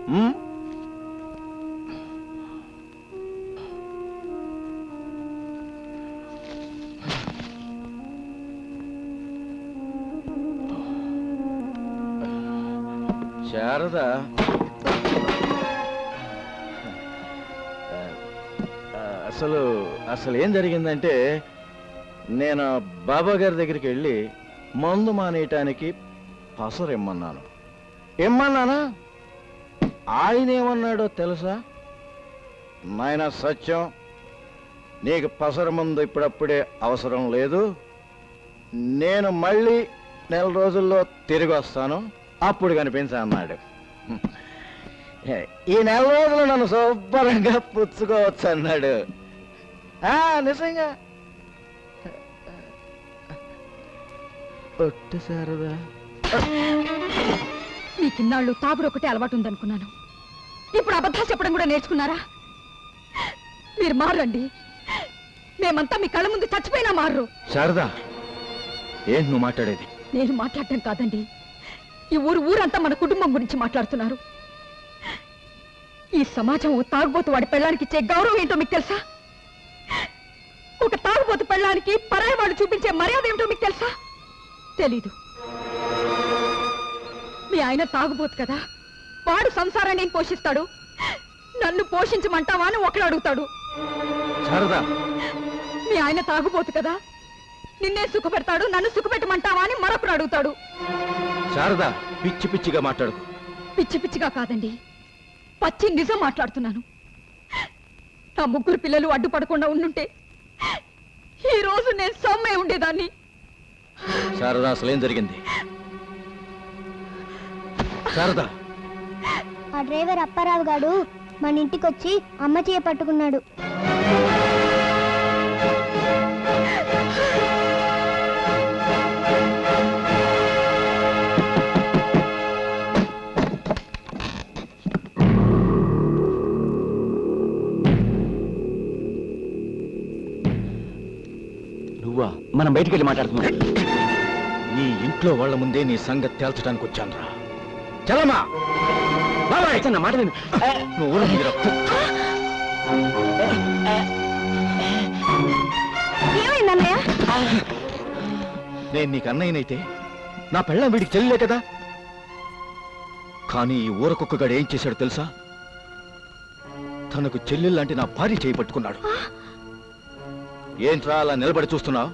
శారద, అసలు ఏం జరిగిందంటే, నేను బాబా గారి దగ్గరికి వెళ్ళి మందు మానేయటానికి పసరు ఇమ్మన్నానా? ఆయన ఏమన్నాడో తెలుసా? నాయన సత్యం, నీకు పసరు మందు ఇప్పుడప్పుడే అవసరం లేదు, నేను మళ్ళీ నెల రోజుల్లో తిరిగి వస్తాను, అప్పుడు కనిపించా అన్నాడు. ఈ నెల రోజులు నన్ను శుభ్రంగా పుచ్చుకోవచ్చు అన్నాడు. నిజంగా ఒట్టు శారదా. మీకిన్నాళ్ళు తాగుడు ఒకటే అలవాటు ఉందనుకున్నాను, ఇప్పుడు అబద్ధాలు చెప్పడం కూడా నేర్చుకున్నారా? మీరు మారండి, మేమంతా మీ కళ్ళ ముందు చచ్చిపోయినా మారు. శారదా, ఏంటి నువ్వు మాట్లాడేది? నేను మాట్లాడటం కాదండి, ఈ ఊరంతా మన కుటుంబం గురించి మాట్లాడుతున్నారు. ఈ సమాజం తాగుబోతు వాడి పెళ్ళానికి ఇచ్చే గౌరవం ఏంటో మీకు తెలుసా? ఒక తాగుబోతు పెళ్ళానికి పరాయి వాడు చూపించే మర్యాద ఏమిటో మీకు తెలుసా? తెలీదు. మీ ఆయన తాగుబోతు కదా, వాడు సంసారాన్ని ఏం పోషిస్తాడు, నన్ను పోషించమంటావా అని ఒకడు అడుగుతాడు. మీ ఆయన తాగుబోతు కదా, నిన్నే సుఖపెడతాడు, నన్ను సుఖపెట్టమంటావా అని మరొకడు అడుగుతాడు. శారదా, పిచ్చి పిచ్చిగా మాట్లాడు. పిచ్చి పిచ్చిగా కాదండి, పచ్చి నిజం మాట్లాడుతున్నాను. నా ముగ్గురు పిల్లలు అడ్డుపడకుండా ఉండుంటే ఈ రోజు నేను సమ్మె ఉండేదాన్ని. శారదా, అసలేం జరిగింది? శారదా, ఆ డ్రైవర్ అప్పారావు గారు మన ఇంటికి వచ్చి అమ్మ చేయ పట్టుకున్నాడు. నువ్వా? మనం బయటికి వెళ్ళి మాట్లాడుతున్నాం. నీ ఇంట్లో వాళ్ళ ముందే నీ సంగతి తేల్చడానికి వచ్చాను రా. చలమా బాబాయ్, నా మాట విను. నువ్వు నేను నీకు అన్నయ్యనైతే నా పెళ్ళం వీడికి చెల్లెలే కదా. కానీ ఈ ఊరకొక్కగాడు ఏం చేశాడు తెలుసా? తనకు చెల్లెల్లాంటి నా భార్య చేయి పట్టుకున్నాడు. ఏంట్రా అలా నిలబడి చూస్తున్నావు?